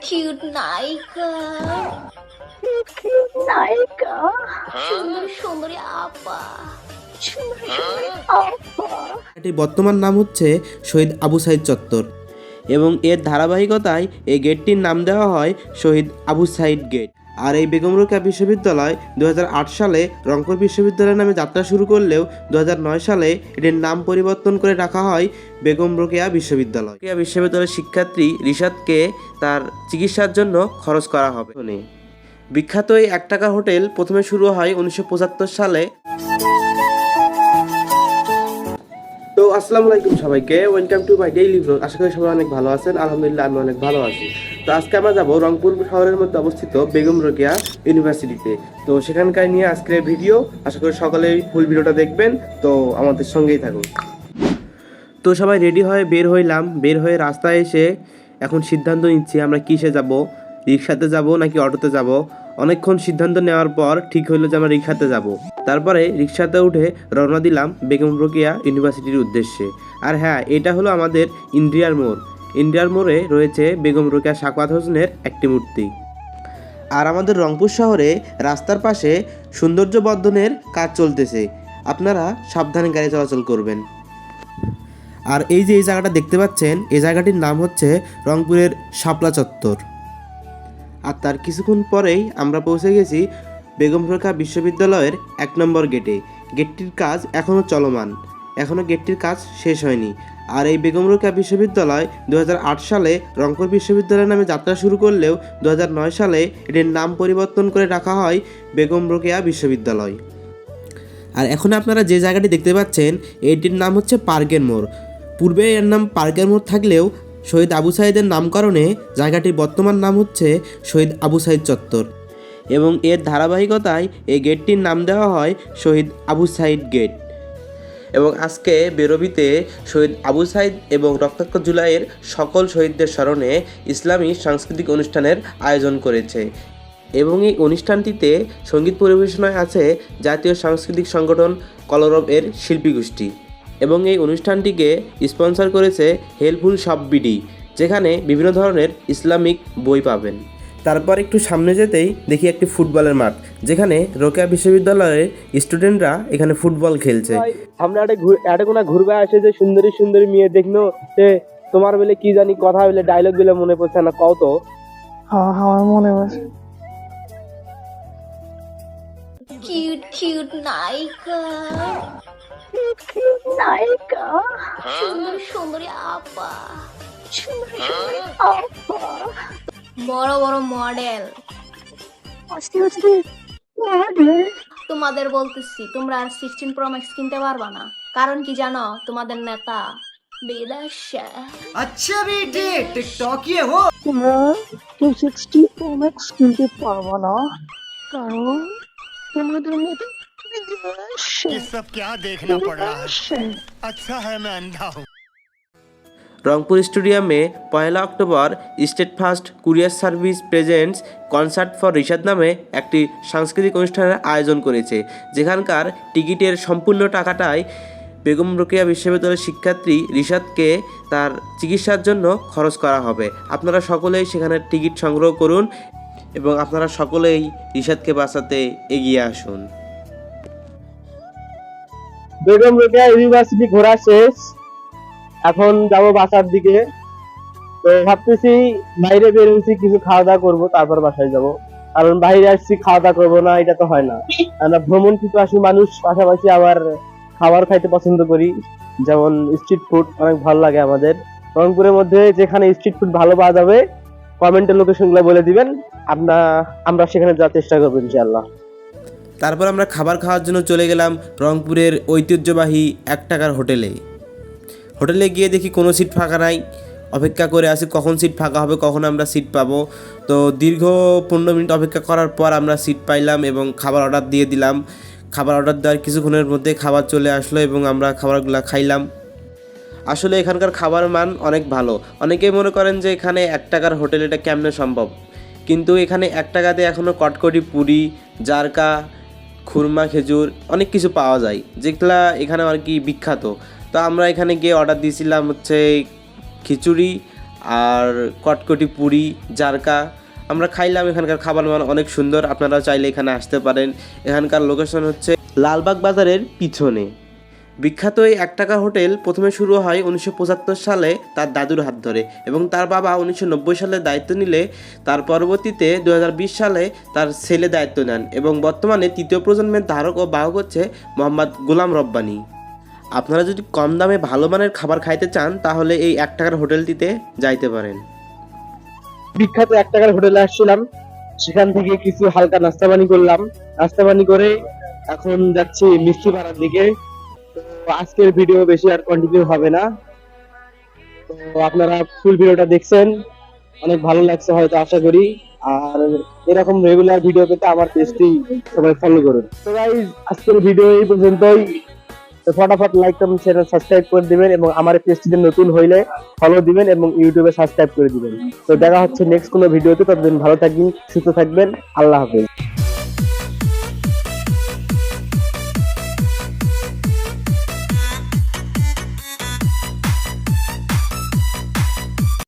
Cute নায়িকা, নায়িকা, সুন্দর সুন্দরী আপা। এটির বর্তমান নাম হচ্ছে শহীদ আবু সাইদ চত্বর এবং এর ধারাবাহিকতায় এই গেটটির নাম দেওয়া হয় শহীদ আবু সাইদ গেট। আর এই বেগম রোকেয়া বিশ্ববিদ্যালয় 2008 সালে রংপুর বিশ্ববিদ্যালয় নামে যাত্রা শুরু করলেও 2009 সালে এটির নাম পরিবর্তন করে রাখা হয় বেগম রোকেয়া বিশ্ববিদ্যালয়। রোকেয়া বিশ্ববিদ্যালয়ের শিক্ষার্থী রিশাদকে তার চিকিৎসার জন্য খরচ করা হবে। বিখ্যাত এই 1 টাকার হোটেল প্রথমে শুরু হয় 1975 সালে। তো আসসালামু আলাইকুম সবাইকে, welcome to my daily blog. আশা করি সবাই অনেক ভালো আছেন। আলহামদুলিল্লাহ আমি অনেক ভালো আছি। তো আজকে আমরা যাব রংপুর শহরের মধ্যে অবস্থিত বেগম রোকেয়া ইউনিভার্সিটিতে। তো সেখানকার নিয়ে আজকের ভিডিও, আশা করি সকলেই ফুল ভিডিওটা দেখবেন। তো আমাদের সঙ্গেই থাকুন। তো সবাই রেডি হয়ে বের হইলাম। বের হয়ে রাস্তায় এসে এখন সিদ্ধান্ত নিচ্ছি আমরা কিসে যাব, রিক্সাতে যাব নাকি অটোতে যাব। অনেকক্ষণ সিদ্ধান্ত নেওয়ার পর ঠিক হইলো যে আমরা রিক্সাতে যাব। তারপরে রিক্সাতে উঠে রওনা দিলাম বেগম রোকেয়া ইউনিভার্সিটির উদ্দেশ্যে। আর হ্যাঁ, এটা হলো আমাদের ইন্ডিয়ার মোড়। ইন্ডিয়ার মোড়ে রয়েছে বেগম রোকেয়া সাখাওয়াত হোসেনের একটি মূর্তি। আর আমাদের রংপুর শহরে রাস্তার পাশে সৌন্দর্য বর্ধনের কাজ চলতেছে, আপনারা সাবধানে গাড়ি চলাচল করবেন। আর এই যে এই জায়গাটা দেখতে পাচ্ছেন, এই জায়গাটির নাম হচ্ছে রংপুরের শাপলা চত্বর। আর তার কিছুক্ষণ পরেই আমরা পৌঁছে গেছি বেগম রোকেয়া বিশ্ববিদ্যালয়ের 1 নম্বর গেটে। গেটটির কাজ এখনও চলমান, এখনও গেটটির কাজ শেষ হয়নি। আর এই বেগম রোকেয়া বিশ্ববিদ্যালয় 2008 সালে রংপুর বিশ্ববিদ্যালয় নামে যাত্রা শুরু করলেও 2009 সালে এটির নাম পরিবর্তন করে রাখা হয় বেগম রোকেয়া বিশ্ববিদ্যালয়। আর এখন আপনারা যে জায়গাটি দেখতে পাচ্ছেন এটির নাম হচ্ছে পার্কের মোড়। পূর্বে এর নাম পার্কের মোড় থাকলেও শহীদ আবু সাইদের নামকরণে জায়গাটির বর্তমান নাম হচ্ছে শহীদ আবু সাইদ চত্বর এবং এর ধারাবাহিকতায় এই গেটটির নাম দেওয়া হয় শহীদ আবু সাইদ গেট। এবং আজকে বেরবিতে শহীদ আবু সাইদ এবং রক্তাক্ত জুলাইয়ের সকল শহীদদের স্মরণে ইসলামী সাংস্কৃতিক অনুষ্ঠানের আয়োজন করেছে। এবং এই অনুষ্ঠানটিতে সঙ্গীত পরিবেশনায় আছে জাতীয় সাংস্কৃতিক সংগঠন কলরব এর শিল্পী গোষ্ঠী। এবং এই অনুষ্ঠানটিকে স্পন্সর করেছে হেল্পফুল শপ বিডি, যেখানে বিভিন্ন ধরনের ইসলামিক বই পাবেন। তারপর একটু সামনে যেতেই দেখি একটি ফুটবলের মাঠ, যেখানে রোকেয়া বিশ্ববিদ্যালয়ের স্টুডেন্টরা এখানে ফুটবল খেলছে। আমরা একটা কোনো ঘুরবে আসে যে সুন্দরী সুন্দরী মেয়ে দেখলো, সে তোমার বলে কি জানি কথা বলে ডায়লগ গুলো মনে পড়ছে না, কও তো। হ্যাঁ আমার মনে আছে। কিউট কিউট নায়িকা, নায়িকা, সুন্দর সুন্দরী আপা, আপা, বড় বড় মডেল। আস্তে আস্তে মডেল। তোমাদের বলতেছি তোমরা আর 16 Pro Max কিনতে পারবা না। কারণ কি জানো? তোমাদের নেতা বিদেশে। अच्छा बेटे टिकटॉक ये हो। তোমরা কেউ 60 Pro Max কিনতে পারবো না, কারণ তোমাদের মতো বিদেশে। ये सब क्या देखना पड़ रहा है। अच्छा है मैं अंधा हूँ। রংপুর স্টেডিয়ামে 1 October state first courier service presents concert for Rishad নামে একটি সাংস্কৃতিক অনুষ্ঠানের আয়োজন করেছে, যেখানকার টিকিটের সম্পূর্ণ টাকাটাই বেগম রোকেয়া বিশ্ববিদ্যালয়ের শিক্ষার্থী রিশাদকে তার চিকিৎসার জন্য খরচ করা হবে। আপনারা সকলেই সেখানে টিকিট সংগ্রহ করুন এবং আপনারা সকলেই রিশাদকে বাঁচাতে এগিয়ে আসুন। বেগম রোকেয়া ইউনিভার্সিটি ঘোরা শেষ, এখন যাবো বাসার দিকে। তো ভাবতেছি বাইরে বেরোচ্ছি, কিছু খাওয়া দাওয়া করবো, তারপর বাসায় যাব। কারণ বাইরে আসছি খাওয়া দাওয়া করবো না, এটা তো হয় না। আমরা ভ্রমণ কিন্তু আসি মানুষ, পাশাপাশি আবার খাবার খাইতে পছন্দ করি। যেমন স্ট্রিট ফুড অনেক ভালো লাগে আমাদের। রংপুরের মধ্যে যেখানে স্ট্রিট ফুড ভালো পাওয়া যাবে কমেন্টের লোকেশন গুলো বলে দিবেন, আমরা সেখানে যাওয়ার চেষ্টা করবো ইনশাআল্লাহ। তারপর আমরা খাবার খাওয়ার জন্য চলে গেলাম রংপুরের ঐতিহ্যবাহী 1 টাকার হোটেলে। হোটেলে গিয়ে দেখি কোনো সিট ফাঁকা নাই। অপেক্ষা করে আছি কখন সিট ফাঁকা হবে, কখন আমরা সিট পাবো। তো দীর্ঘ 15 মিনিট অপেক্ষা করার পর আমরা সিট পাইলাম এবং খাবার অর্ডার দিয়ে দিলাম। খাবার অর্ডার দেওয়ার কিছুক্ষণের মধ্যে খাবার চলে আসলো এবং আমরা খাবারগুলো খাইলাম। আসলে এখানকার খাবার মান অনেক ভালো। অনেকেই মনে করেন যে এখানে 1 টাকার হোটেল, এটা কেমনে সম্ভব, কিন্তু এখানে 1 টাকাতে এখনও কটকটি, পুরি, জারকা, খুরমা, খেজুর অনেক কিছু পাওয়া যায়, যেগুলা এখানে আর কি বিখ্যাত। তো আমরা এখানে গিয়ে অর্ডার দিয়েছিলাম হচ্ছে খিচুড়ি আর কটকটি পুরি, জারকা আমরা খাইলাম। এখানকার খাবার মান অনেক সুন্দর, আপনারাও চাইলে এখানে আসতে পারেন। এখানকার লোকেশন হচ্ছে লালবাগ বাজারের পিছনে। বিখ্যাত এই 1 টাকার হোটেল প্রথমে শুরু হয় 1975 সালে তার দাদুর হাত ধরে, এবং তার বাবা 1990 সালে দায়িত্ব নিলে তার পরবর্তীতে 2020 সালে তার ছেলে দায়িত্ব নেন, এবং বর্তমানে 3য় প্রজন্মের ধারক ও বাহক হচ্ছে মোহাম্মদ গোলাম রব্বানী। আপনারা যদি কম দামে ভালো মানের খাবার খাইতে চান তাহলে এই 1 টাকার হোটেলটিতে যাইতে পারেন। বিখ্যাত 1 টাকার হোটেলে আসছিলাম, সেখান থেকে কিছু হালকা নাস্তা পানি করলাম। নাস্তা পানি করে এখন যাচ্ছি মিষ্টি পাড়ার দিকে। তো আজকের ভিডিও বেশি আর কন্টিনিউ হবে না। তো আপনারা ফুল ভিডিওটা দেখছেন, অনেক ভালো লাগছে হয়তো আশা করি। আর এরকম রেগুলার ভিডিও পেতে আমার পেজটি সবাই ফলো করুন। তো গাইস, আজকের ভিডিও এই পর্যন্তই। তো ফটাফট লাইক কমেন্ট চ্যানেল সাবস্ক্রাইব করে দিবেন, এবং আমার পেজটিতে নতুন হইলে ফলো দিবেন এবং ইউটিউবে সাবস্ক্রাইব করে দিবেন। তো দেখা হচ্ছে নেক্সট কোনো ভিডিওতে। ততদিন ভালো থাকবেন, সুস্থ থাকবেন। আল্লাহ হাফেজ।